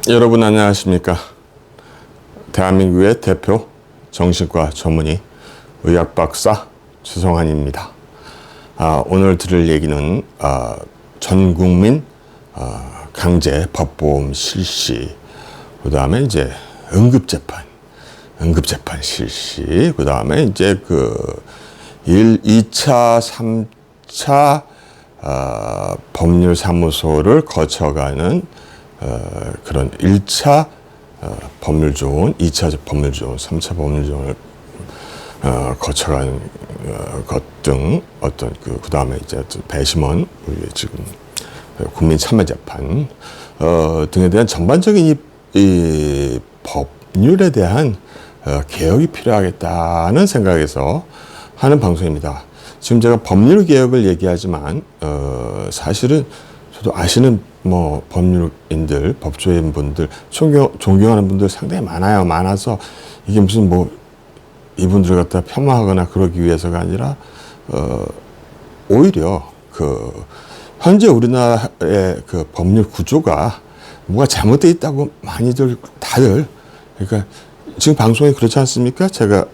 여러분 안녕하십니까? 대한민국의 대표 정신과 전문의 의학 박사 최성환입니다. 오늘 들을 얘기는 전 국민 강제 법보험 실시, 그 다음에 이제 응급재판 실시, 그 다음에 이제 2차, 3차 법률사무소를 거쳐가는 그런 1차 법률조언, 2차 법률조언, 3차 법률조언을 거쳐가는 것 등 어떤 그 다음에 이제 배심원, 우리 지금 국민참여재판 등에 대한 전반적인 이 법률에 대한 개혁이 필요하겠다는 생각에서 하는 방송입니다. 지금 제가 법률 개혁을 얘기하지만 사실은 저도 아시는 법률인들, 법조인 분들, 존경하는 분들 상당히 많아서 이게 무슨 이분들을 갖다 폄하하거나 그러기 위해서가 아니라 오히려 현재 우리나라의 법률 구조가 뭐가 잘못되어 있다고 많이들 다들, 그러니까 지금 방송이 그렇지 않습니까? 제가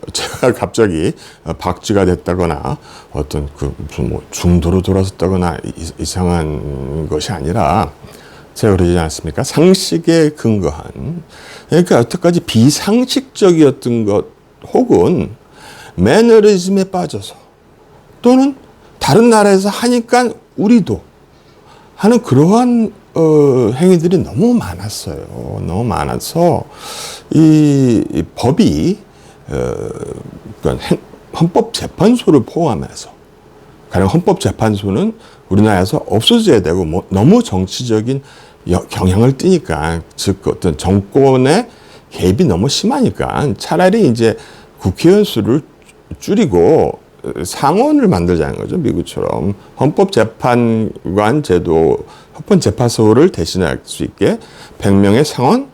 갑자기 박쥐가 됐다거나 어떤 무슨 중도로 돌아섰다거나 이상한 것이 아니라 제가 그러지 않습니까? 상식에 근거한, 그러니까 여태까지 비상식적이었던 것 혹은 매너리즘에 빠져서 또는 다른 나라에서 하니까 우리도 하는 그러한 행위들이 너무 많았어요. 너무 많아서 이 법이 그러니까 헌법재판소를 포함해서, 가령 헌법재판소는 우리나라에서 없어져야 되고 너무 정치적인 경향을 띠니까, 즉 어떤 정권의 개입이 너무 심하니까 차라리 이제 국회의원 수를 줄이고 상원을 만들자는 거죠. 미국처럼 헌법재판관 제도, 헌법재판소를 대신할 수 있게 100명의 상원,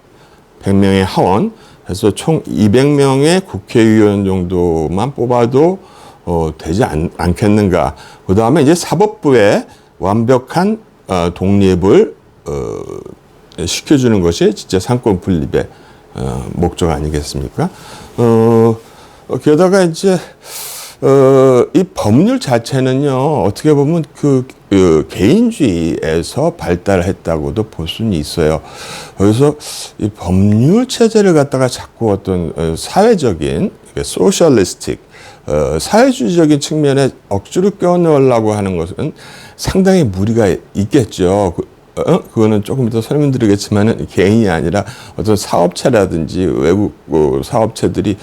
100명의 하원 해서 총 200명의 국회의원 정도만 뽑아도 되지 않겠는가. 그 다음에 이제 사법부의 완벽한 독립을 시켜주는 것이 진짜 상권 분립의 목적 아니겠습니까? 게다가 이제 이 법률 자체는요, 어떻게 보면 개인주의에서 발달했다고도 볼 수는 있어요. 그래서 이 법률 체제를 갖다가 자꾸 어떤 사회적인, 소셜리스틱, 사회주의적인 측면에 억지로 껴넣으려고 하는 것은 상당히 무리가 있겠죠. 그거는 조금 이따 설명드리겠지만은 개인이 아니라 어떤 사업체라든지 외국 사업체들이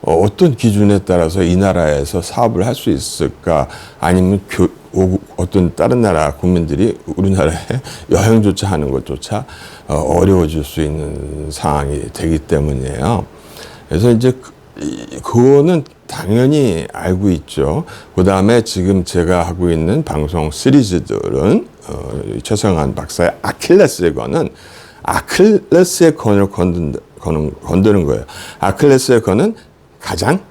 어떤 기준에 따라서 이 나라에서 사업을 할 수 있을까, 아니면 어떤 다른 나라 국민들이 우리나라에 여행조차 하는 것조차 어려워질 수 있는 상황이 되기 때문이에요. 그래서 이제 그거는 당연히 알고 있죠. 그 다음에 지금 제가 하고 있는 방송 시리즈들은 최성환 박사의 아킬레스의 건은 아킬레스의 건을 건드는 거예요. 아킬레스의 건은 가장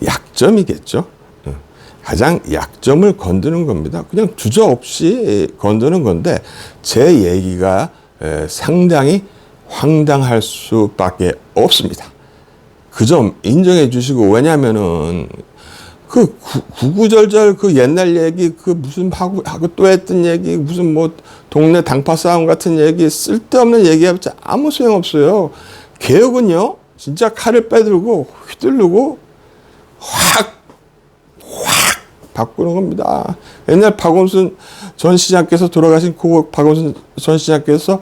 약점이겠죠. 가장 약점을 건드는 겁니다. 그냥 주저없이 건드는 건데 제 얘기가 상당히 황당할 수밖에 없습니다. 그 점 인정해 주시고, 왜냐면은 구구절절 옛날 얘기, 무슨 하고 또 했던 얘기, 무슨 동네 당파 싸움 같은 얘기, 쓸데없는 얘기해봤자 아무 소용 없어요. 개혁은요, 진짜 칼을 빼들고 휘두르고 확 바꾸는 겁니다. 옛날 박원순 전 시장께서, 돌아가신 박원순 전 시장께서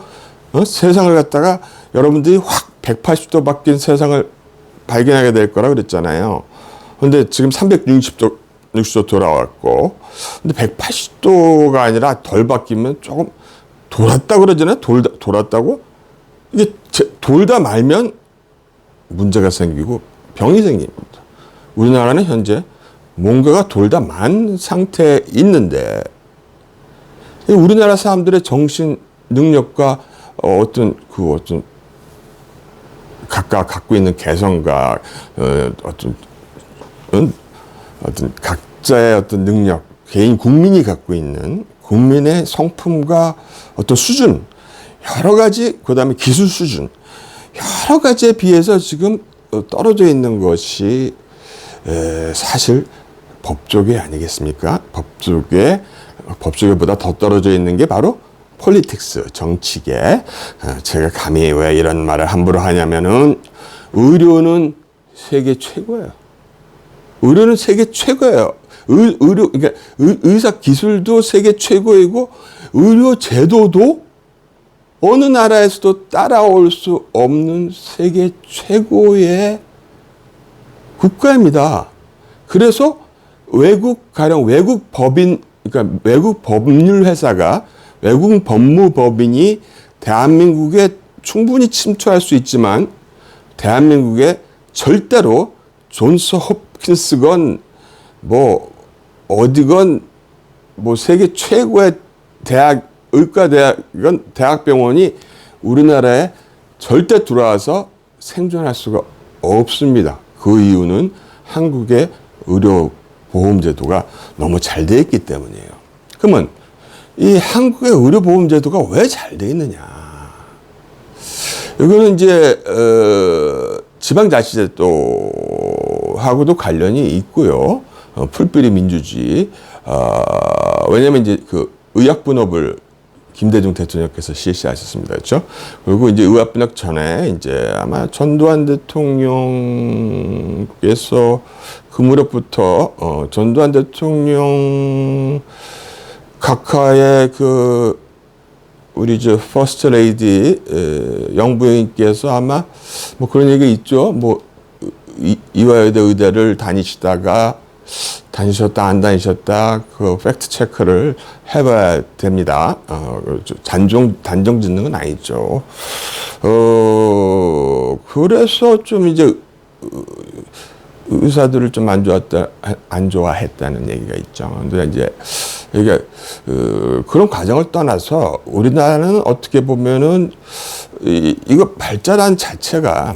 세상을 갖다가 여러분들이 확 180도 바뀐 세상을 발견하게 될 거라 그랬잖아요. 근데 지금 360도 돌아왔고, 근데 180도가 아니라 덜 바뀌면 조금 돌았다 그러잖아요. 돌았다고? 이게 돌다 말면 문제가 생기고 병이 생깁니다. 우리나라는 현재 뭔가가 돌다 만 상태에 있는데, 우리나라 사람들의 정신 능력과 어떤 각각 갖고 있는 개성과 어떤 각자의 어떤 능력, 개인 국민이 갖고 있는 국민의 성품과 어떤 수준, 여러 가지, 그 다음에 기술 수준, 여러 가지에 비해서 지금 떨어져 있는 것이 사실 법조계 아니겠습니까? 법조계보다 더 떨어져 있는 게 바로 폴리틱스, 정치계. 제가 감히 왜 이런 말을 함부로 하냐면은 의료는 세계 최고예요. 의료는 세계 최고예요. 그러니까 의사 기술도 세계 최고이고 의료 제도도 어느 나라에서도 따라올 수 없는 세계 최고의 국가입니다. 그래서 가령 외국 법인, 그러니까 외국 법률 회사가, 외국 법무법인이 대한민국에 충분히 침투할 수 있지만 대한민국에 절대로 존스 홉킨스건 뭐 어디건 뭐 세계 최고의 의과대학은 대학병원이 우리나라에 절대 들어와서 생존할 수가 없습니다. 그 이유는 한국의 의료보험제도가 너무 잘 돼 있기 때문이에요. 그러면 이 한국의 의료보험제도가 왜 잘 돼 있느냐? 이거는 이제 지방자치제도하고도 관련이 있고요. 풀뿌리 민주주의. 왜냐하면 이제 그 의학분업을 김대중 대통령께서 실시하셨습니다. 그렇죠? 그리고 이제 의학분업 전에 이제 아마 전두환 대통령께서 그 무렵부터 전두환 대통령 각하의 그 우리 저 퍼스트 레이디 영부인께서 아마 뭐 그런 얘기 있죠. 뭐 이화여대 의대를 다니셨다 안 다니셨다 그 팩트 체크를 해봐야 됩니다. 단정 짓는 건 아니죠. 그래서 좀 이제 의사들을 좀 안 좋아했다는 얘기가 있죠. 근데 이제 이게 그런 과정을 떠나서 우리나라는 어떻게 보면은 이거 발전한 자체가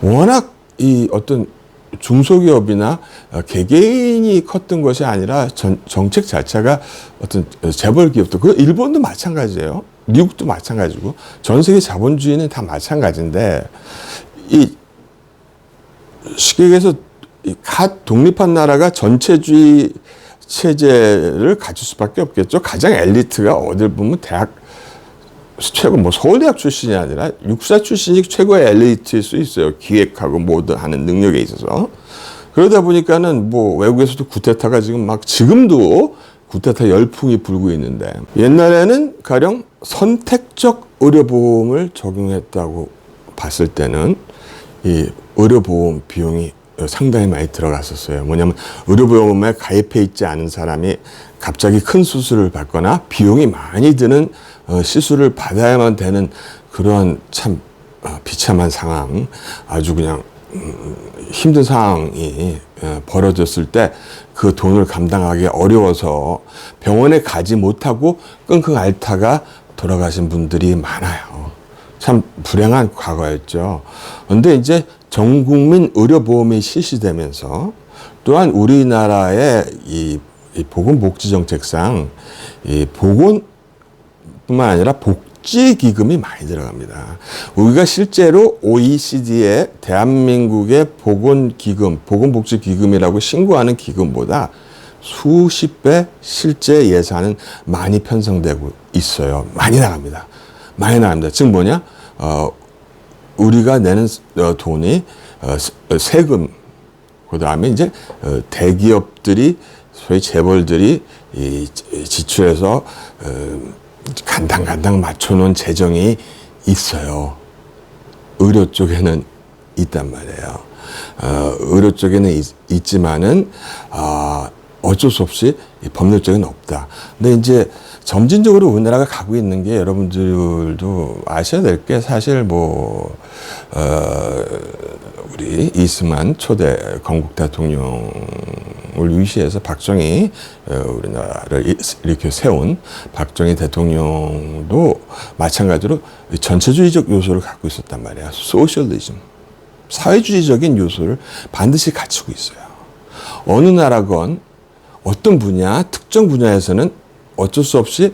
워낙 이 어떤 중소기업이나 개개인이 컸던 것이 아니라 정책 자체가 어떤 재벌 기업도, 그 일본도 마찬가지예요. 미국도 마찬가지고 전 세계 자본주의는 다 마찬가지인데 쉽게 얘기해서 각 독립한 나라가 전체주의 체제를 갖출 수밖에 없겠죠. 가장 엘리트가 어딜 보면 대학 최고 뭐 서울대학 출신이 아니라 육사 출신이 최고의 엘리트일 수 있어요. 기획하고 뭐든 하는 능력에 있어서. 그러다 보니까는 뭐 외국에서도 구테타가 지금도 구테타 열풍이 불고 있는데, 옛날에는 가령 선택적 의료보험을 적용했다고 봤을 때는 이 의료보험 비용이 상당히 많이 들어갔었어요. 뭐냐면 의료보험에 가입해 있지 않은 사람이 갑자기 큰 수술을 받거나 비용이 많이 드는 시술을 받아야만 되는 그러한 참 비참한 상황, 아주 그냥 힘든 상황이 벌어졌을 때 그 돈을 감당하기 어려워서 병원에 가지 못하고 끙끙 앓다가 돌아가신 분들이 많아요. 참 불행한 과거였죠. 그런데 이제 전국민 의료보험이 실시되면서 또한 우리나라의 이 보건복지정책상 이 보건뿐만 아니라 복지기금이 많이 들어갑니다. 우리가 실제로 OECD의 대한민국의 보건기금, 보건복지기금이라고 신고하는 기금보다 수십 배 실제 예산은 많이 편성되고 있어요. 많이 나갑니다. 즉 뭐냐? 우리가 내는 돈이 세금, 그 다음에 이제 대기업들이, 소위 재벌들이 지출해서 간당간당 맞춰놓은 재정이 있어요. 의료 쪽에는 있단 말이에요. 의료 쪽에는 있지만은 어쩔 수 없이 법률적인 없다. 근데 이제 점진적으로 우리나라가 가고 있는 게, 여러분들도 아셔야 될 게, 사실 뭐 우리 이승만 초대 건국 대통령을 위시해서 박정희, 우리나라를 이렇게 세운 박정희 대통령도 마찬가지로 전체주의적 요소를 갖고 있었단 말이야. 소셜리즘, 사회주의적인 요소를 반드시 갖추고 있어요. 어느 나라건 어떤 분야, 특정 분야에서는 어쩔 수 없이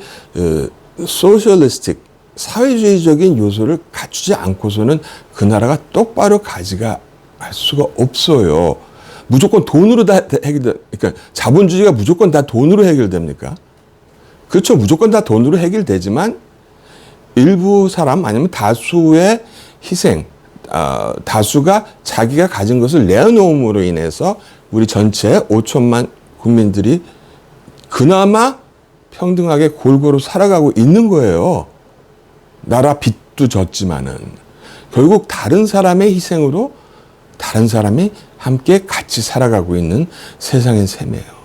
소셜리스틱 사회주의적인 요소를 갖추지 않고서는 그 나라가 똑바로 가지가 할 수가 없어요. 무조건 돈으로 다 그러니까 자본주의가 무조건 다 돈으로 해결됩니까? 그렇죠. 무조건 다 돈으로 해결되지만 일부 사람 아니면 다수의 희생, 다수가 자기가 가진 것을 내어놓음으로 인해서 우리 전체 5천만 국민들이 그나마 평등하게 골고루 살아가고 있는 거예요. 나라 빚도 졌지만은 결국 다른 사람의 희생으로 다른 사람이 함께 같이 살아가고 있는 세상인 셈이에요.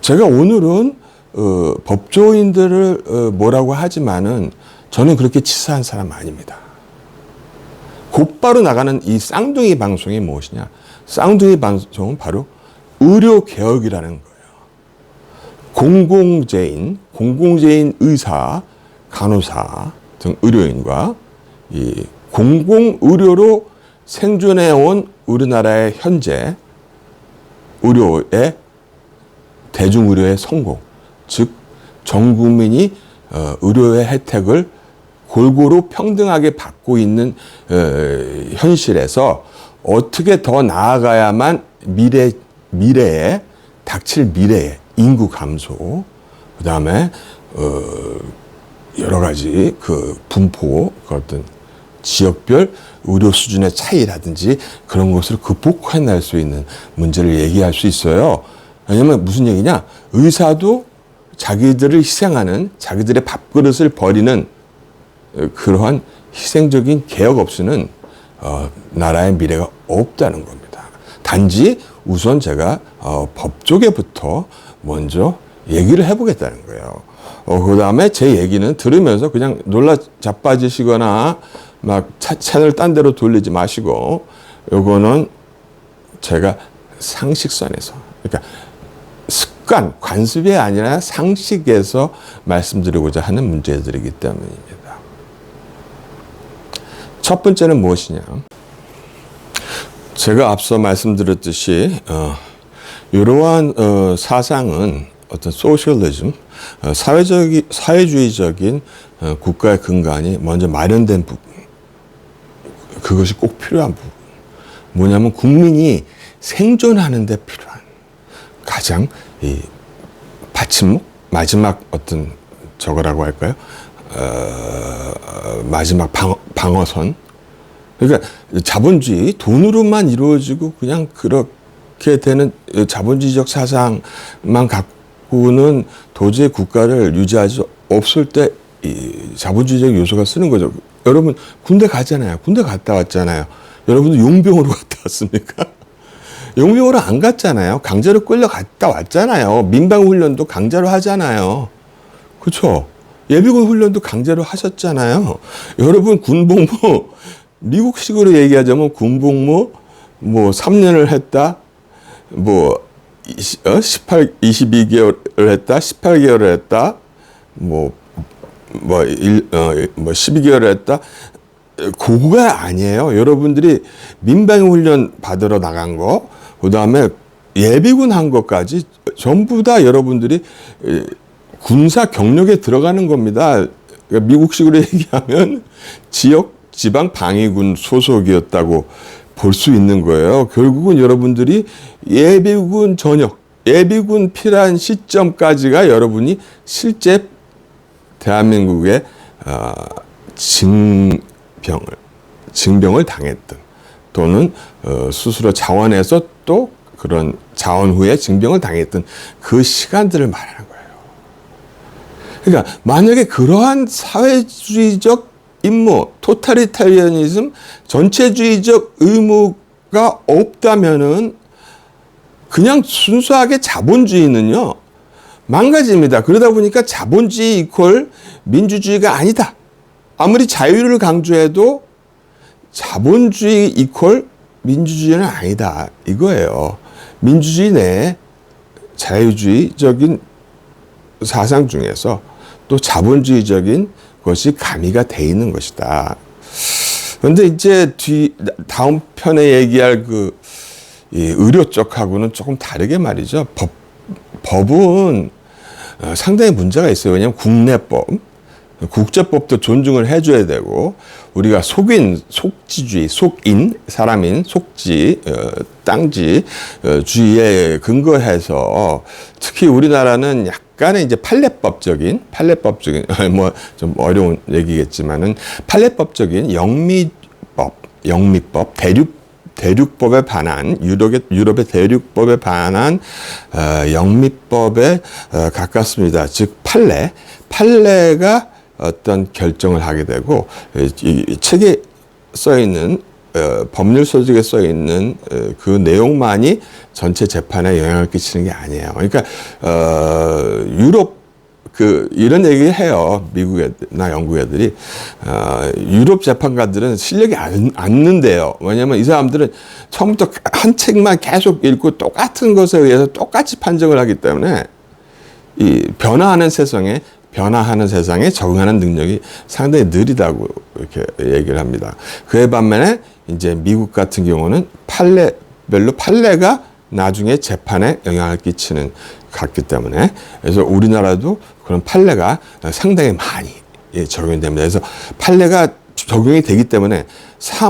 제가 오늘은 법조인들을 뭐라고 하지만은 저는 그렇게 치사한 사람 아닙니다. 곧바로 나가는 이 쌍둥이 방송이 무엇이냐? 쌍둥이 방송은 바로 의료개혁이라는 거예요. 공공재인 의사, 간호사 등 의료인과 이 공공의료로 생존해온 우리나라의 현재 의료의 대중의료의 성공, 즉 전 국민이 의료의 혜택을 골고루 평등하게 받고 있는 현실에서 어떻게 더 나아가야만 미래에 닥칠 미래의 인구 감소, 그 다음에 여러 가지 그 분포, 그 어떤 지역별 의료 수준의 차이라든지 그런 것을 극복해낼 수 있는 문제를 얘기할 수 있어요. 왜냐면 무슨 얘기냐? 의사도 자기들을 희생하는, 자기들의 밥그릇을 버리는 그러한 희생적인 개혁 없이는 나라의 미래가 없다는 겁니다. 단지 우선 제가 법 쪽에부터 먼저 얘기를 해보겠다는 거예요. 그 다음에 제 얘기는 들으면서 그냥 놀라 자빠지시거나 막 채널 딴 데로 돌리지 마시고, 요거는 제가 상식선에서, 그러니까 습관, 관습이 아니라 상식에서 말씀드리고자 하는 문제들이기 때문입니다. 첫 번째는 무엇이냐? 제가 앞서 말씀드렸듯이 이러한 사상은 어떤 소셜리즘, 사회주의적인 국가의 근간이 먼저 마련된 부분, 그것이 꼭 필요한 부분. 뭐냐면 국민이 생존하는 데 필요한 가장 이 받침목, 마지막 어떤 저거라고 할까요? 마지막 방어선. 그러니까 자본주의, 돈으로만 이루어지고 그냥 그렇게 되는 자본주의적 사상만 갖고는 도저히 국가를 유지할 수 없을 때 이 자본주의적 요소가 쓰는 거죠. 여러분 군대 가잖아요. 군대 갔다 왔잖아요. 여러분도 용병으로 갔다 왔습니까? 용병으로 안 갔잖아요. 강제로 끌려갔다 왔잖아요. 민방훈련도 강제로 하잖아요. 그렇죠? 예비군 훈련도 강제로 하셨잖아요. 여러분 군복무, 미국식으로 얘기하자면 군복무 뭐 3년을 했다, 뭐 22개월을 했다, 18개월을 했다, 뭐 12개월을 했다. 그거가 아니에요. 여러분들이 민방훈련 받으러 나간 거, 그 다음에 예비군 한 것까지 전부 다 여러분들이 군사 경력에 들어가는 겁니다. 그러니까 미국식으로 얘기하면 지방 방위군 소속이었다고 볼 수 있는 거예요. 결국은 여러분들이 예비군 전역, 예비군 필요한 시점까지가 여러분이 실제 대한민국의 징병을 당했던, 또는 스스로 자원해서 또 그런 자원 후에 징병을 당했던 그 시간들을 말하는 거예요. 그러니까 만약에 그러한 사회주의적 임무, 토탈리타리아니즘, 전체주의적 의무가 없다면은 그냥 순수하게 자본주의는요 망가집니다. 그러다 보니까 자본주의 이퀄 민주주의가 아니다. 아무리 자유를 강조해도 자본주의 이퀄 민주주의는 아니다, 이거예요. 민주주의 내에 자유주의적인 사상 중에서 또 자본주의적인 것이 가미가 돼 있는 것이다. 그런데 이제 다음 편에 얘기할 이 의료 쪽하고는 조금 다르게 말이죠. 법은 상당히 문제가 있어요. 왜냐하면 국내법, 국제법도 존중을 해줘야 되고, 우리가 속지주의, 사람인 속지, 땅지 주의에 근거해서 특히 우리나라는 약간의 이제 판례법적인 뭐 좀 어려운 얘기겠지만은 판례법적인 영미법, 대륙법에 반한 유럽의 대륙법에 반한 영미법에 가깝습니다. 즉 판례가 어떤 결정을 하게 되고, 이 책에 써 있는 법률 소식에 써 있는 그 내용만이 전체 재판에 영향을 끼치는 게 아니에요. 그러니까 유럽 이런 얘기 해요. 미국 애나 영국 애들이 유럽 재판관들은 실력이 안 는데요. 왜냐하면 이 사람들은 처음부터 한 책만 계속 읽고 똑같은 것에 의해서 똑같이 판정을 하기 때문에 이 변화하는 세상에 적응하는 능력이 상당히 느리다고 이렇게 얘기를 합니다. 그에 반면에 이제 미국 같은 경우는 판례가 나중에 재판에 영향을 끼치는 같기 때문에, 그래서 우리나라도 그런 판례가 상당히 많이 적용이 됩니다. 그래서 판례가 적용이 되기 때문에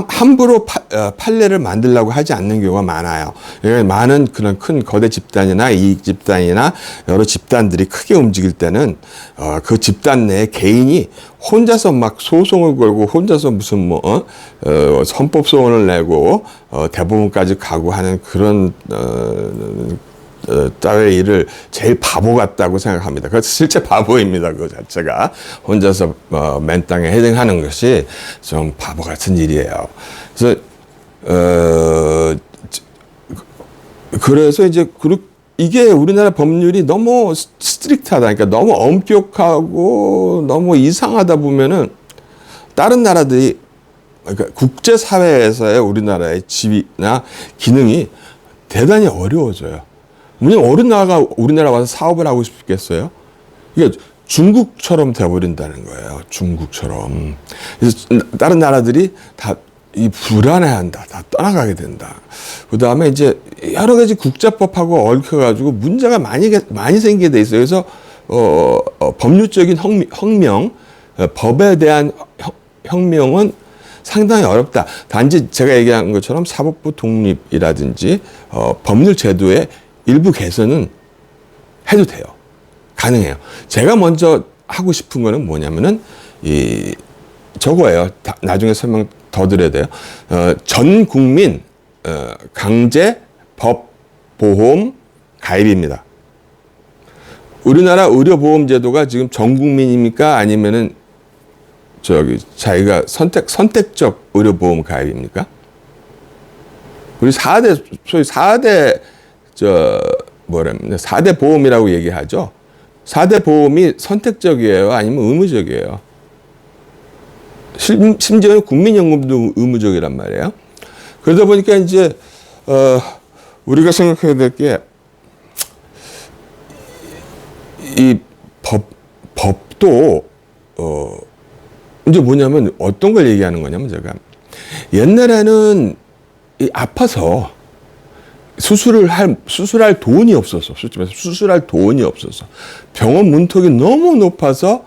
함부로 판례를 만들려고 하지 않는 경우가 많아요. 많은 그런 큰 거대 집단이나 이익 집단이나 여러 집단들이 크게 움직일 때는 그 집단 내에 개인이 혼자서 막 소송을 걸고 혼자서 무슨 헌법 소원을 내고 대법원까지 가고 하는 그런 따위의 일을 제일 바보 같다고 생각합니다. 그래서 실제 바보입니다. 그 자체가 혼자서 맨 땅에 헤딩하는 것이 좀 바보 같은 일이에요. 그래서 이제 이게 우리나라 법률이 너무 스트릭트하다, 그러니까 너무 엄격하고 너무 이상하다 보면은 다른 나라들이, 그러니까 국제 사회에서의 우리나라의 지위나 기능이 대단히 어려워져요. 왜냐면 어느 나라가 우리나라 와서 사업을 하고 싶겠어요? 이게 중국처럼 돼버린다는 거예요. 중국처럼. 그래서 다른 나라들이 다 불안해한다. 다 떠나가게 된다. 그 다음에 이제 여러 가지 국제법하고 얽혀가지고 문제가 많이 생기게 돼 있어요. 그래서 법률적인 혁명, 법에 대한 혁명은 상당히 어렵다. 단지 제가 얘기한 것처럼 사법부 독립이라든지 법률 제도의 일부 개선은 해도 돼요. 가능해요. 제가 먼저 하고 싶은 거는 뭐냐면은 저거예요. 나중에 설명 더 드려야 돼요. 전 국민 강제 법 보험 가입입니다. 우리나라 의료보험 제도가 지금 전 국민입니까? 아니면은 자기가 선택적 의료보험 가입입니까? 우리 4대, 소위 4대 4대 보험이라고 얘기하죠. 4대 보험이 선택적이에요? 아니면 의무적이에요? 심지어는 국민연금도 의무적이란 말이에요. 그러다 보니까 이제, 우리가 생각해야 될 게, 이 법도, 이제 뭐냐면 어떤 걸 얘기하는 거냐면 제가 옛날에는 아파서 수술할 돈이 없어서, 수술할 돈이 없어서, 병원 문턱이 너무 높아서,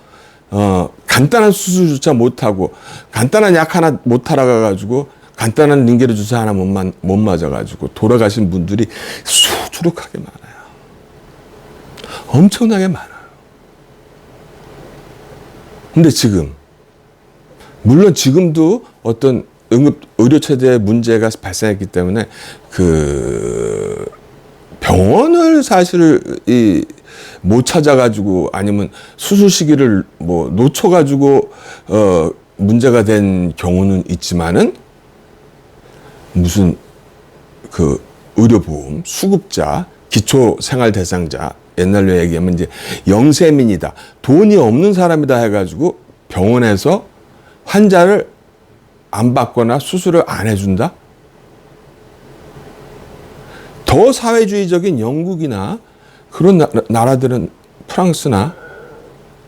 간단한 수술조차 못하고, 간단한 약 하나 못 알아가가지고, 간단한 링게르 주사 하나 못 맞아가지고, 돌아가신 분들이 수두룩하게 많아요. 엄청나게 많아요. 근데 물론 지금도 어떤 의료체제에 문제가 발생했기 때문에 병원을 사실 못 찾아가지고 아니면 수술 시기를 놓쳐가지고 문제가 된 경우는 있지만은 무슨 의료보험 수급자 기초생활대상자 옛날로 얘기하면 이제 영세민이다, 돈이 없는 사람이다 해가지고 병원에서 환자를 안 받거나 수술을 안 해준다? 더 사회주의적인 영국이나 그런 나라들은, 프랑스나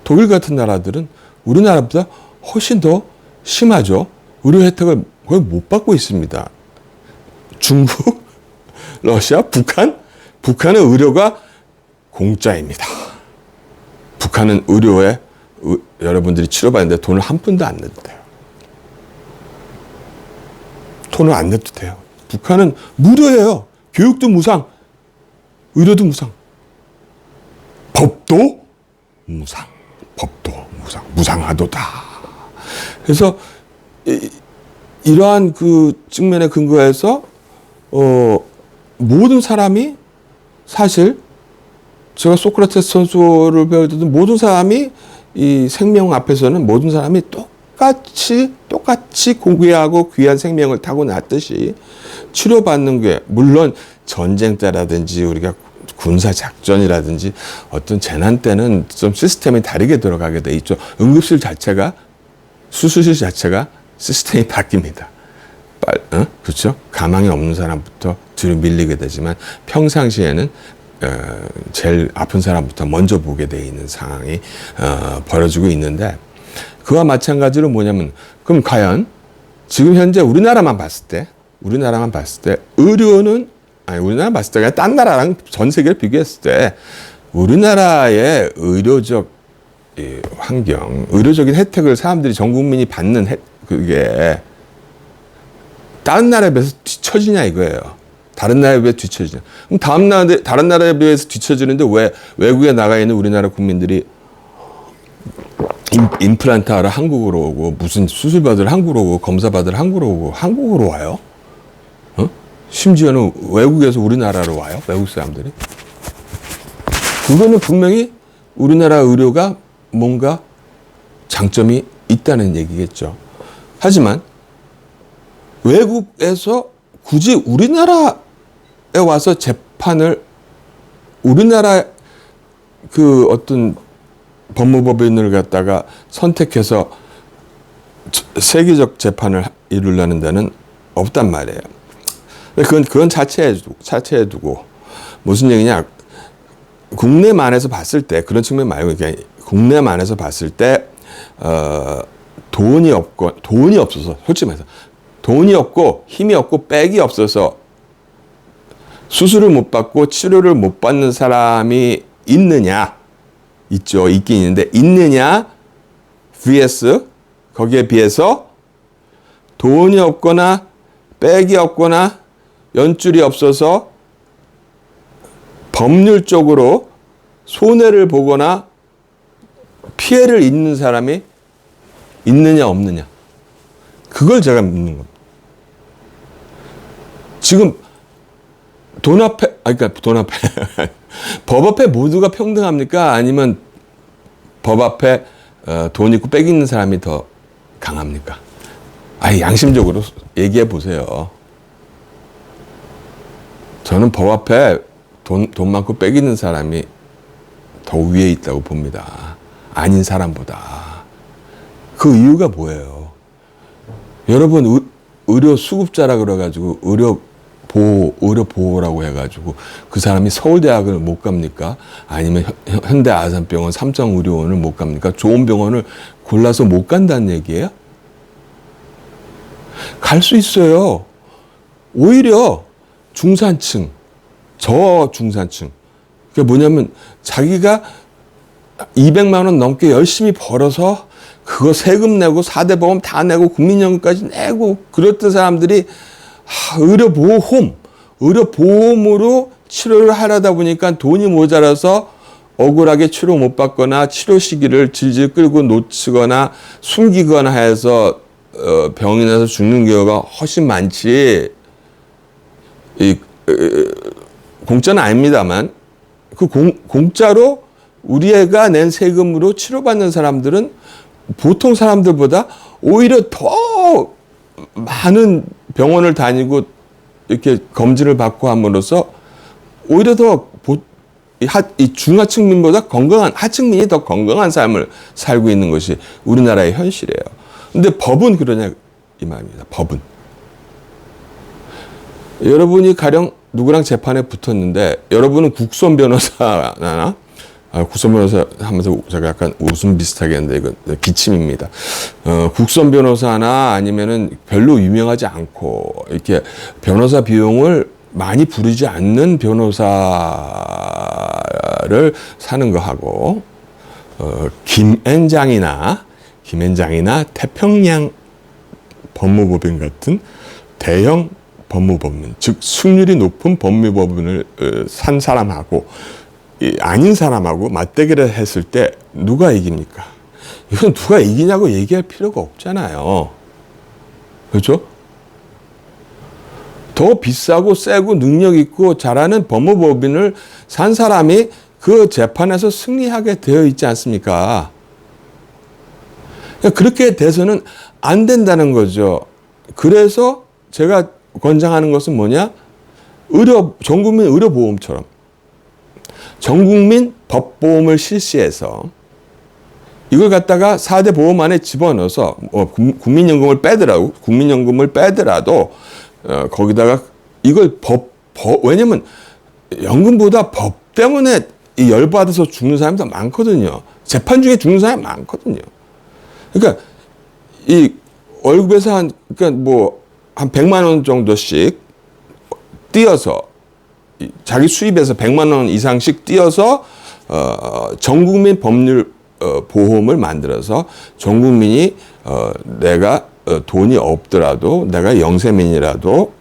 독일 같은 나라들은 우리나라보다 훨씬 더 심하죠. 의료 혜택을 거의 못 받고 있습니다. 중국, 러시아, 북한의 의료가 공짜입니다. 북한은 여러분들이 치료받는데 돈을 한 푼도 안 내도 돼요. 돈을 안 내도 돼요. 북한은 무료예요. 교육도 무상, 의료도 무상, 법도 무상, 법도 무상, 무상하도다. 그래서 이러한 그 측면에 근거해서 모든 사람이 사실 제가 소크라테스 선수를 배울 때도 모든 사람이 이 생명 앞에서는 모든 사람이 똑같이 고귀하고 귀한 생명을 타고났듯이 치료받는 게 물론 전쟁 때라든지 우리가 군사 작전이라든지 어떤 재난 때는 좀 시스템이 다르게 들어가게 돼 있죠. 응급실 자체가 수술실 자체가 시스템이 바뀝니다. 그렇죠? 가망이 없는 사람부터 뒤로 밀리게 되지만 평상시에는 제일 아픈 사람부터 먼저 보게 돼 있는 상황이 벌어지고 있는데 그와 마찬가지로 뭐냐면 그럼 과연 지금 현재 우리나라만 봤을 때 의료는 아니 우리나라 봤을 때 그냥 딴 나라랑 전 세계를 비교했을 때 우리나라의 의료적 환경, 의료적인 혜택을 사람들이 전 국민이 받는 그게 다른 나라에 비해서 뒤처지냐 이거예요. 다른 나라에 비해 뒤처지냐. 그럼 다른 나라에 비해서 뒤처지는데 왜 외국에 나가 있는 우리나라 국민들이 임플란트 하러 한국으로 오고 무슨 수술 받으러 한국으로 오고 검사 받으러 한국으로 와요? 심지어는 외국에서 우리나라로 와요? 외국 사람들이? 그거는 분명히 우리나라 의료가 뭔가 장점이 있다는 얘기겠죠. 하지만 외국에서 굳이 우리나라에 와서 재판을 우리나라 그 어떤 법무법인을 갖다가 선택해서 세계적 재판을 이루려는 데는 없단 말이에요. 그건 차치해 두고 무슨 얘기냐? 국내만에서 봤을 때 그런 측면 말고 그냥 국내만에서 봤을 때 돈이 없어서 솔직히 말해서 돈이 없고 힘이 없고 백이 없어서 수술을 못 받고 치료를 못 받는 사람이 있느냐? 있죠. 있긴 있는데 있느냐? vs 거기에 비해서 돈이 없거나 백이 없거나 연줄이 없어서 법률적으로 손해를 보거나 피해를 입는 사람이 있느냐 없느냐. 그걸 제가 묻는 겁니다. 지금 돈 앞에 법 앞에 모두가 평등합니까? 아니면 법 앞에 돈 있고 빽 있는 사람이 더 강합니까? 양심적으로 얘기해 보세요. 저는 법 앞에 돈 많고 빽 있는 사람이 더 위에 있다고 봅니다. 아닌 사람보다. 그 이유가 뭐예요? 여러분 의료 수급자라 그래가지고 의료 보호라고 해가지고 그 사람이 서울대학을 못 갑니까? 아니면 현대 아산병원 삼성의료원을 못 갑니까? 좋은 병원을 골라서 못 간다는 얘기예요? 갈 수 있어요. 오히려 중산층, 저중산층. 그게 뭐냐면 자기가 200만 원 넘게 열심히 벌어서 그거 세금 내고 4대 보험 다 내고 국민연금까지 내고 그랬던 사람들이 의료보험으로 치료를 하려다 보니까 돈이 모자라서 억울하게 치료 못 받거나 치료 시기를 질질 끌고 놓치거나 숨기거나 해서 병이 나서 죽는 경우가 훨씬 많지. 공짜는 아닙니다만 그 공짜로 우리 애가 낸 세금으로 치료받는 사람들은 보통 사람들보다 오히려 더 많은 병원을 다니고 이렇게 검진을 받고 함으로써 오히려 더 이 중하층민보다 하층민이 더 건강한 삶을 살고 있는 것이 우리나라의 현실이에요. 근데 법은 그러냐 이 말입니다. 법은. 여러분이 가령 누구랑 재판에 붙었는데 여러분은 국선 변호사나 국선 변호사 하면서 제가 약간 웃음 비슷하게 했는데 이건 기침입니다. 국선 변호사나 아니면은 별로 유명하지 않고 이렇게 변호사 비용을 많이 부르지 않는 변호사를 사는 거 하고 김앤장이나 태평양 법무법인 같은 대형 법무법인, 즉 승률이 높은 법무법인을 산 사람하고 아닌 사람하고 맞대결을 했을 때 누가 이깁니까? 이건 누가 이기냐고 얘기할 필요가 없잖아요. 그렇죠? 더 비싸고 세고 능력 있고 잘하는 법무법인을 산 사람이 그 재판에서 승리하게 되어 있지 않습니까? 그렇게 돼서는 안 된다는 거죠. 그래서 제가 권장하는 것은 뭐냐? 전국민 의료보험처럼 전국민 법보험을 실시해서 이걸 갖다가 4대 보험 안에 집어넣어서 국민연금을 빼더라도 거기다가 이걸 왜냐면 연금보다 법 때문에 이 열받아서 죽는 사람이 더 많거든요. 재판 중에 죽는 사람이 많거든요. 그러니까 이 월급에서 그러니까 한 100만 원 정도씩 띄어서 자기 수입에서 100만 원 이상씩 띄어서 전국민 법률 보험을 만들어서 전 국민이 내가 돈이 없더라도 내가 영세민이라도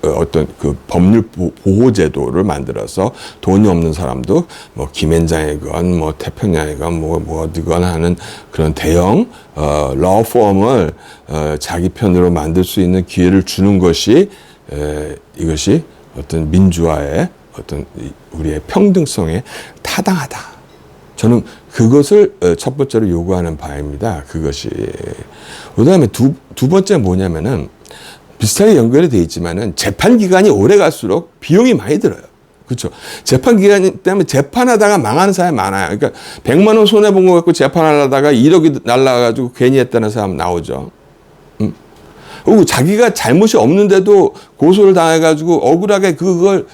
어떤 그 법률 보호 제도를 만들어서 돈이 없는 사람도 김앤장이건 태평양이건 어디건 하는 그런 대형 러펌을 자기 편으로 만들 수 있는 기회를 주는 것이 이것이 어떤 민주화의 어떤 우리의 평등성에 타당하다. 저는 그것을 첫 번째로 요구하는 바입니다. 그것이. 그다음에 두 번째 뭐냐면은 비슷하게 연결이 돼 있지만은 재판 기간이 오래 갈수록 비용이 많이 들어요. 그렇죠? 재판 기간 때문에 재판하다가 망하는 사람이 많아요. 그러니까 100만 원 손해 본 거 갖고 재판하다가 1억이 날라가지고 괜히 했다는 사람 나오죠. 그리고 자기가 잘못이 없는데도 고소를 당해가지고 억울하게 그걸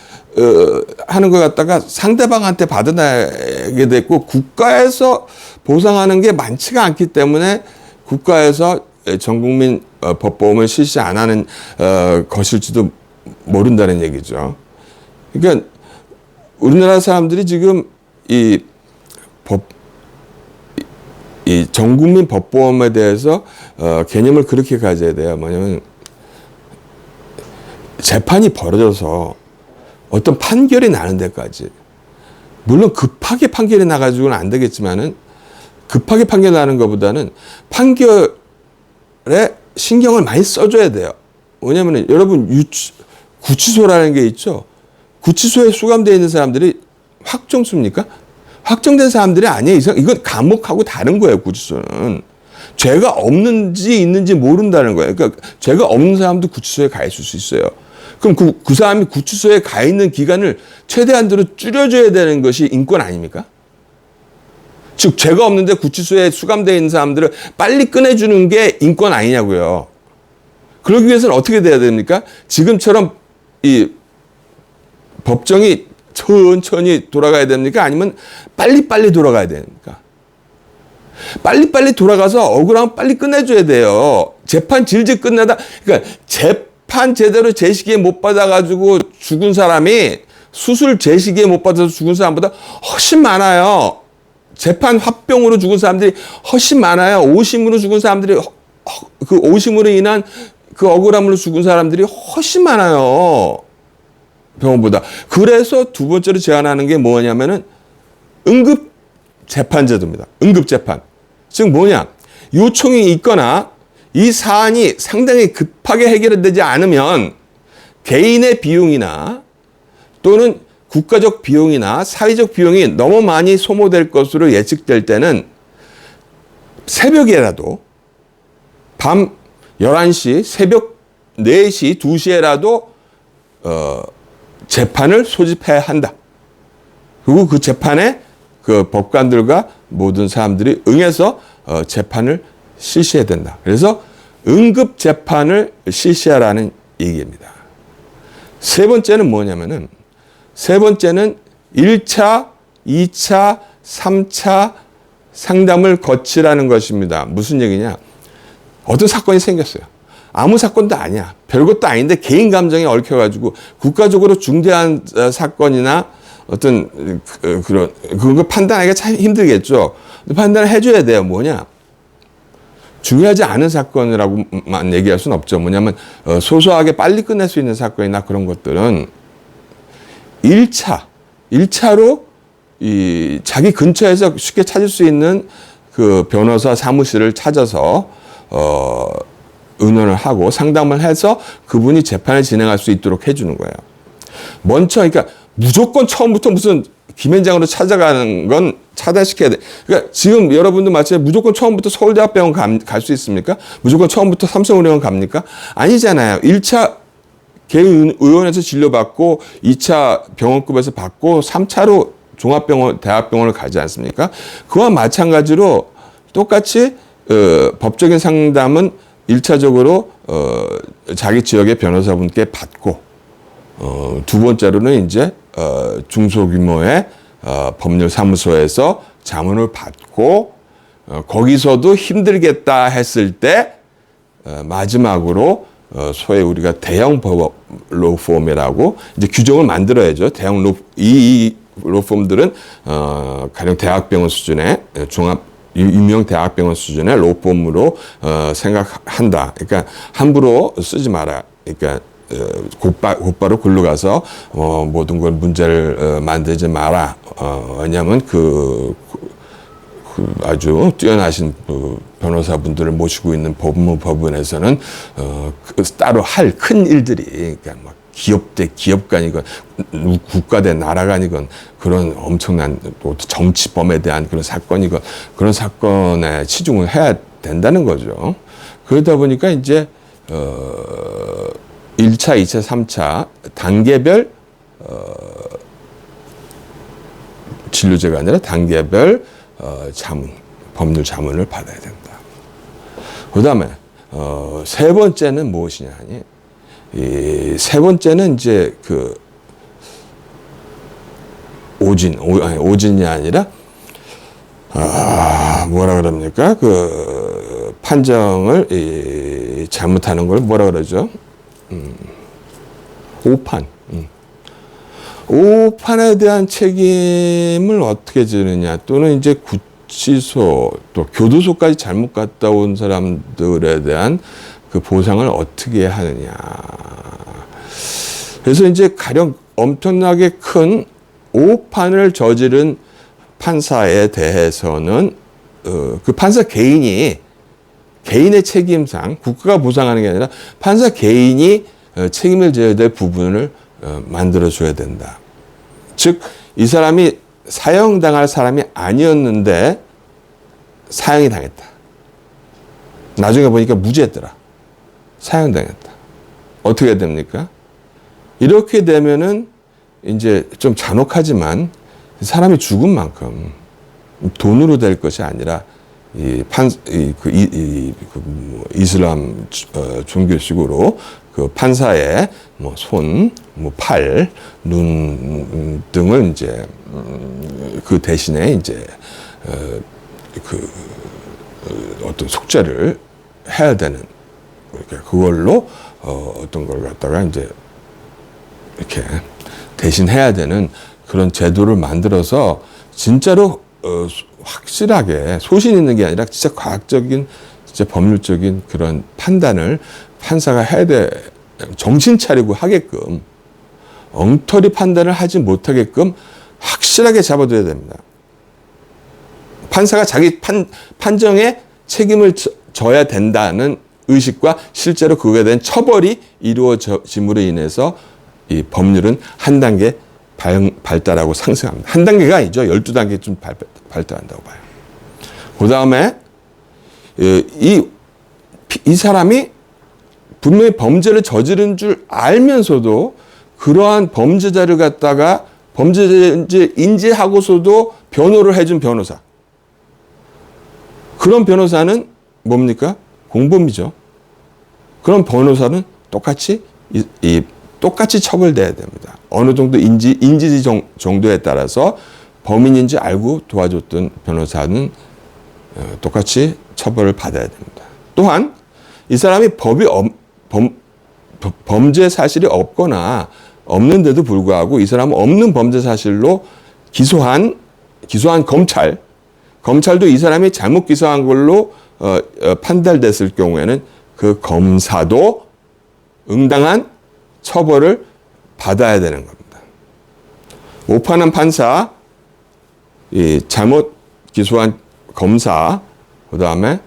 하는 걸 갖다가 상대방한테 받아내게 됐고 국가에서 보상하는 게 많지가 않기 때문에 국가에서 전국민 법보험을 실시 안 하는 것일지도 모른다는 얘기죠. 그러니까 우리나라 사람들이 지금 이 전국민 법보험에 대해서 개념을 그렇게 가져야 돼요. 뭐냐면 재판이 벌어져서 어떤 판결이 나는 데까지, 물론 급하게 판결이 나가지고는 안 되겠지만은 급하게 판결 나는 것보다는 판결에 신경을 많이 써줘야 돼요. 왜냐면은 여러분 구치소라는 게 있죠. 구치소에 수감되어 있는 사람들이 확정수입니까? 확정된 사람들이 아니에요. 이건 감옥하고 다른 거예요. 구치소는 죄가 없는지 있는지 모른다는 거예요. 그러니까 죄가 없는 사람도 구치소에 가 있을 수 있어요. 그럼 그 사람이 구치소에 가 있는 기간을 최대한으로 줄여줘야 되는 것이 인권 아닙니까? 즉 죄가 없는데 구치소에 수감되어 있는 사람들을 빨리 꺼내주는 게 인권 아니냐고요. 그러기 위해서는 어떻게 돼야 됩니까? 지금처럼 이 법정이 천천히 돌아가야 됩니까? 아니면 빨리빨리 돌아가야 됩니까? 빨리빨리 돌아가서 억울하면 빨리 끝내줘야 돼요. 재판 질질 끝내다, 그러니까 재판 제대로 제 시기에 못 받아가지고 죽은 사람이 수술 제 시기에 못 받아서 죽은 사람보다 훨씬 많아요. 재판 화병으로 죽은 사람들이 훨씬 많아요. 오심으로 죽은 사람들이, 그 오심으로 인한 그 억울함으로 죽은 사람들이 훨씬 많아요. 병원보다. 그래서 두 번째로 제안하는 게 뭐냐면은 응급재판제도입니다. 응급재판. 즉 뭐냐? 요청이 있거나 이 사안이 상당히 급하게 해결되지 않으면 개인의 비용이나 또는 국가적 비용이나 사회적 비용이 너무 많이 소모될 것으로 예측될 때는 새벽에라도 밤 11시, 새벽 4시, 2시에라도 재판을 소집해야 한다. 그리고 그 재판에 그 법관들과 모든 사람들이 응해서 재판을 실시해야 된다. 그래서 응급 재판을 실시하라는 얘기입니다. 세 번째는 뭐냐면은, 세 번째는 1차, 2차, 3차 상담을 거치라는 것입니다. 무슨 얘기냐? 어떤 사건이 생겼어요. 아무 사건도 아니야. 별것도 아닌데 개인 감정에 얽혀가지고 국가적으로 중대한 사건이나 어떤 그런 판단하기가 참 힘들겠죠. 근데 판단을 해줘야 돼요. 뭐냐? 중요하지 않은 사건이라고만 얘기할 수는 없죠. 뭐냐면 소소하게 빨리 끝낼 수 있는 사건이나 그런 것들은 1차로 이 자기 근처에서 쉽게 찾을 수 있는 그 변호사 사무실을 찾아서 의논을 하고 상담을 해서 그분이 재판을 진행할 수 있도록 해주는 거예요. 먼저 그러니까 무조건 처음부터 무슨 김현장으로 찾아가는 건 차단시켜야 돼. 그러니까 지금 여러분도 마찬가지로 무조건 처음부터 서울대학병원 갈 수 있습니까? 무조건 처음부터 삼성의료원 갑니까? 아니잖아요. 1차 개의원에서 진료받고 2차 병원급에서 받고 3차로 종합병원, 대학병원을 가지 않습니까? 그와 마찬가지로 똑같이 법적인 상담은 1차적으로 자기 지역의 변호사분께 받고 두 번째로는 이제 중소규모의 법률사무소에서 자문을 받고 거기서도 힘들겠다 했을 때 마지막으로 소위 우리가 대형 법 로펌이라고 이제 규정을 만들어야죠. 대형 이 로펌들은 가령 대학병원 수준의 유명 대학병원 수준의 로펌으로 생각한다. 그러니까 함부로 쓰지 마라. 그러니까 곧바로 글로 가서 모든 걸 문제를 만들지 마라. 왜냐하면 아주 뛰어나신 변호사분들을 모시고 있는 법원에서는 따로 할 큰 일들이 그러니까 막 기업 대 기업간이건 국가 대 나라간이건 그런 엄청난 정치범에 대한 그런 사건이건 그런 사건에 치중을 해야 된다는 거죠. 그러다 보니까 이제 1차, 2차, 3차 단계별 진료제가 아니라 단계별 법률 자문을 받아야 된다. 그 다음에 세 번째는 무엇이냐 하니 이 세 번째는 이제 그 오진이 아니라 뭐라 그럽니까? 그 판정을 잘못하는 걸 뭐라 그러죠? 오판. 오판에 대한 책임을 어떻게 지느냐 또는 이제 구치소 또 교도소까지 잘못 갔다 온 사람들에 대한 그 보상을 어떻게 하느냐. 그래서 이제 가령 엄청나게 큰 오판을 저지른 판사에 대해서는 그 판사 개인의 책임상 국가가 보상하는 게 아니라 판사 개인이 책임을 져야 될 부분을 만들어줘야 된다. 즉, 이 사람이 사형당할 사람이 아니었는데 사형이 당했다. 나중에 보니까 무죄했더라. 사형당했다. 어떻게 됩니까? 이렇게 되면은 이제 좀 잔혹하지만 사람이 죽은 만큼 돈으로 될 것이 아니라 이슬람 종교식으로 그 판사의 뭐 손, 뭐 팔, 눈 등을 이제 그 대신에 이제 어떤 속죄를 해야 되는 그걸로 어떤 걸 갖다가 이제 이렇게 대신 해야 되는 그런 제도를 만들어서 진짜로 확실하게 소신 있는 게 아니라 진짜 과학적인 진짜 법률적인 그런 판단을 판사가 해야 돼. 정신 차리고 하게끔 엉터리 판단을 하지 못하게끔 확실하게 잡아둬야 됩니다. 판사가 자기 판정에 책임을 져야 된다는 의식과 실제로 그거에 대한 처벌이 이루어짐으로 인해서 이 법률은 한 단계 발달하고 상승합니다. 한 단계가 아니죠. 12단계 좀 발달한다고 봐요. 그 다음에 이 사람이 분명히 범죄를 저지른 줄 알면서도 그러한 범죄자를 갖다가 범죄자인지 인지하고서도 변호를 해준 변호사. 그런 변호사는 뭡니까? 공범이죠. 그런 변호사는 똑같이 똑같이 처벌돼야 됩니다. 어느 정도 인지 정도에 따라서 범인인지 알고 도와줬던 변호사는 똑같이 처벌을 받아야 됩니다. 또한 이 사람이 범죄 사실이 없거나 없는데도 불구하고 이 사람은 없는 범죄 사실로 기소한 검찰도 이 사람이 잘못 기소한 걸로 판단됐을 경우에는 그 검사도 응당한 처벌을 받아야 되는 겁니다. 오판한 판사, 이 잘못 기소한 검사, 그 다음에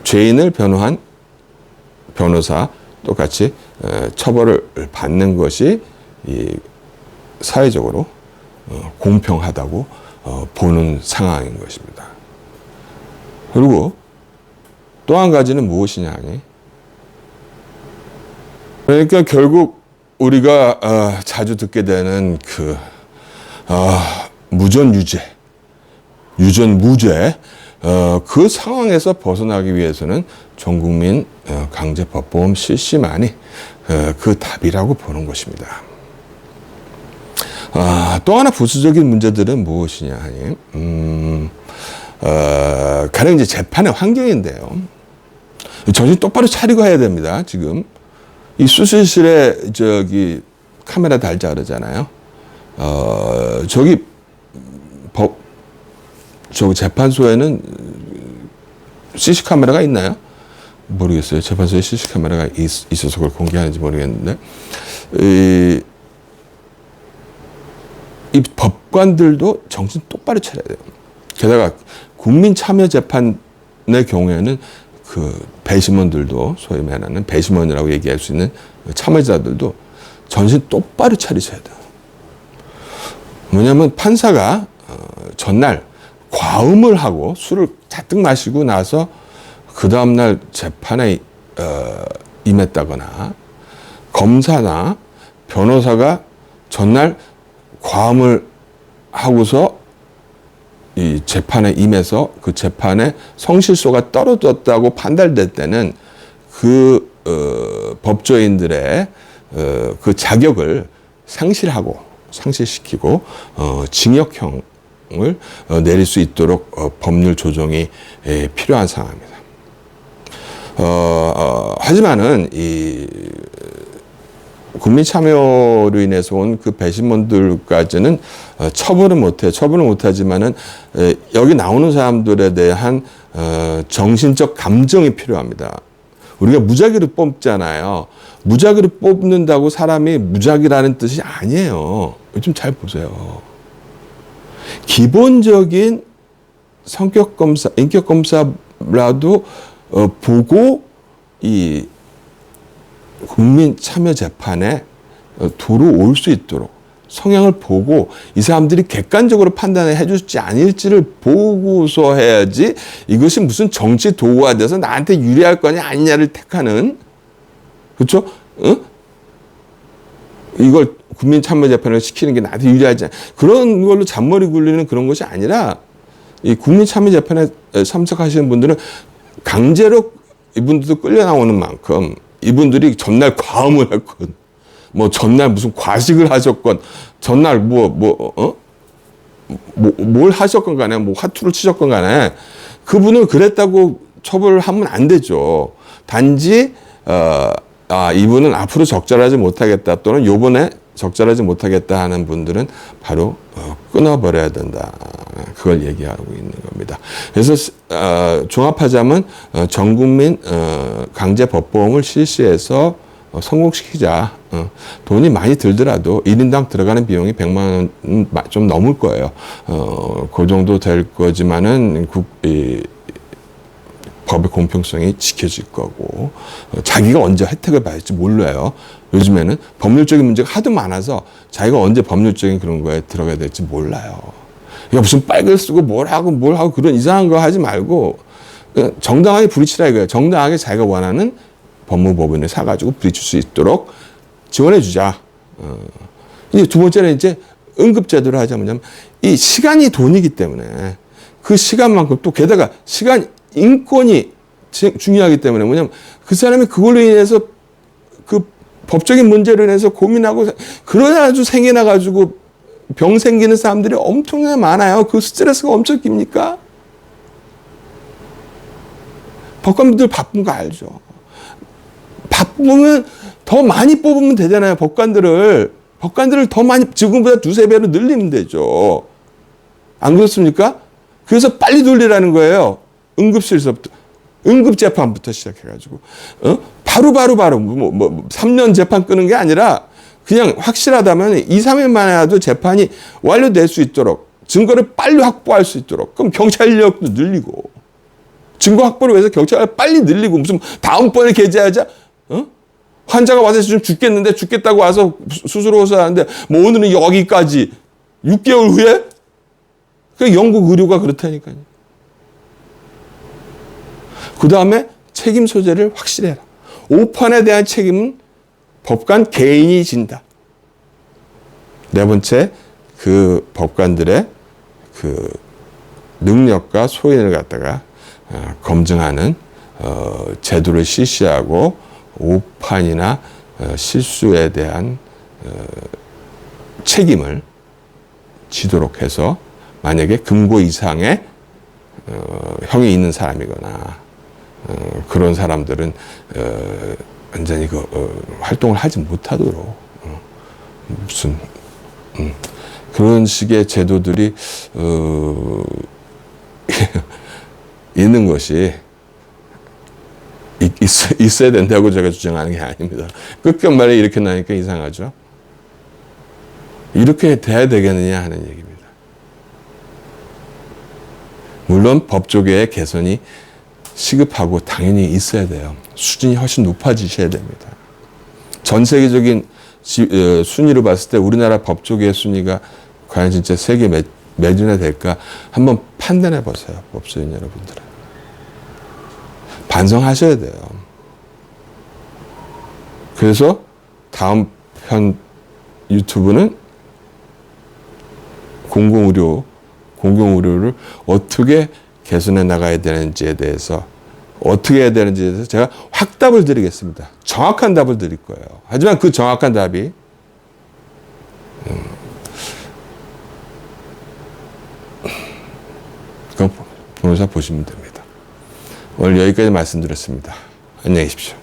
죄인을 변호한 변호사 똑같이 처벌을 받는 것이 이 사회적으로 공평하다고 보는 상황인 것입니다. 그리고 또 한 가지는 무엇이냐 하니, 그러니까 결국 우리가 자주 듣게 되는 그 무전유죄, 유전무죄, 그 상황에서 벗어나기 위해서는 전국민 강제법보험 실시만이 그 답이라고 보는 것입니다. 또 하나 부수적인 문제들은 무엇이냐 하니, 가령 이제 재판의 환경인데요. 정신 똑바로 차리고 해야 됩니다. 지금 이 수술실에 카메라 달자 그러잖아요. 저기 재판소에는 CC 카메라가 있나요? 모르겠어요. 재판소에 CC 카메라가 있어서 그걸 공개하는지 모르겠는데, 이 법관들도 정신 똑바로 차려야 돼요. 게다가 국민참여재판의 경우에는 그 배심원들도, 소위 말하는 배심원이라고 얘기할 수 있는 참여자들도 정신 똑바로 차리셔야 돼요. 뭐냐면 판사가 전날 과음을 하고 술을 잔뜩 마시고 나서 그 다음날 재판에 임했다거나, 검사나 변호사가 전날 과음을 하고서 이 재판에 임해서 그 재판에 성실소가 떨어졌다고 판단될 때는 그 법조인들의 그 자격을 상실시키고 징역형을 내릴 수 있도록 법률 조정이 필요한 상황입니다. 하지만은 이 국민 참여로 인해서 온 그 배심원들까지는 처벌은 못하지만은 여기 나오는 사람들에 대한 정신적 감정이 필요합니다. 우리가 무작위로 뽑잖아요. 무작위로 뽑는다고 사람이 무작위라는 뜻이 아니에요. 좀 잘 보세요. 기본적인 성격 검사, 인격 검사라도 보고 이 국민 참여 재판에 들어올 수 있도록 성향을 보고 이 사람들이 객관적으로 판단을 해줄지 아닐지를 보고서 해야지, 이것이 무슨 정치 도구가 돼서 나한테 유리할 거냐 아니냐를 택하는, 그렇죠? 이걸 국민 참여 재판을 시키는 게 나한테 유리하지 않아, 그런 걸로 잔머리 굴리는 그런 것이 아니라, 이 국민 참여 재판에 참석하시는 분들은 강제로 이분들도 끌려 나오는 만큼 이분들이 전날 과음을 했건, 뭐 전날 무슨 과식을 하셨건, 전날 뭘 하셨건 간에, 뭐 화투를 치셨건 간에 그분은 그랬다고 처벌을 하면 안 되죠. 단지 이분은 앞으로 적절하지 못하겠다, 또는 요번에 적절하지 못하겠다 하는 분들은 바로 끊어버려야 된다. 그걸 얘기하고 있는 겁니다. 그래서 종합하자면 전국민 강제 법보험을 실시해서 성공시키자. 돈이 많이 들더라도 1인당 들어가는 비용이 100만 원 좀 넘을 거예요. 그 정도 될 거지만은 법의 공평성이 지켜질 거고, 자기가 언제 혜택을 받을지 몰라요. 요즘에는 법률적인 문제가 하도 많아서 자기가 언제 법률적인 그런 거에 들어가야 될지 몰라요. 그러니까 무슨 빨글 쓰고 뭘 하고 그런 이상한 거 하지 말고 정당하게 부딪히라 이거예요. 정당하게 자기가 원하는 법무법인을 사가지고 부딪힐 수 있도록 지원해주자. 이제 두 번째는 이제 응급제도를 하자면, 이 시간이 돈이기 때문에 그 시간만큼, 또 게다가 인권이 중요하기 때문에, 뭐냐면 그 사람이 그걸로 인해서 그 법적인 문제로 인해서 고민하고 그러나 생겨나가지고 병 생기는 사람들이 엄청나게 많아요. 그 스트레스가 엄청 깁니까? 법관분들 바쁜 거 알죠? 바쁘면 더 많이 뽑으면 되잖아요. 법관들을 더 많이, 지금보다 두세 배로 늘리면 되죠. 안 그렇습니까? 그래서 빨리 돌리라는 거예요. 응급실서부터. 응급재판부터 시작해가지고. 바로 3년 재판 끄는 게 아니라 그냥 확실하다면 2, 3일 만에라도 재판이 완료될 수 있도록 증거를 빨리 확보할 수 있도록. 그럼 경찰 인력도 늘리고. 증거 확보를 위해서 경찰을 빨리 늘리고 무슨 다음번에 게재하자. 환자가 와서 좀 죽겠다고 와서 수술을 하는데 뭐 오늘은 여기까지 6개월 후에? 그 영국 의료가 그렇다니까요. 그 다음에 책임 소재를 확실해라. 오판에 대한 책임은 법관 개인이 진다. 네 번째, 그 법관들의 그 능력과 소인을 갖다가 검증하는 제도를 실시하고 오판이나 실수에 대한 책임을 지도록 해서 만약에 금고 이상의 형이 있는 사람이거나 그런 사람들은 완전히 활동을 하지 못하도록 무슨 그런 식의 제도들이 있는 것이 있어야 된다고 제가 주장하는 게 아닙니다. 끝끝 말에 이렇게 나니까 이상하죠. 이렇게 돼야 되겠느냐 하는 얘기입니다. 물론 법조계의 개선이 시급하고 당연히 있어야 돼요. 수준이 훨씬 높아지셔야 됩니다. 전 세계적인 순위로 봤을 때 우리나라 법조계의 순위가 과연 진짜 세계 몇 위나 될까 한번 판단해 보세요. 법조인 여러분들은. 반성하셔야 돼요. 그래서 다음 편 유튜브는 공공의료를 어떻게 개선해 나가야 되는지에 대해서 제가 확답을 드리겠습니다. 정확한 답을 드릴 거예요. 하지만 그 정확한 답이 그건 변호사 보시면 됩니다. 오늘 여기까지 말씀드렸습니다. 안녕히 계십시오.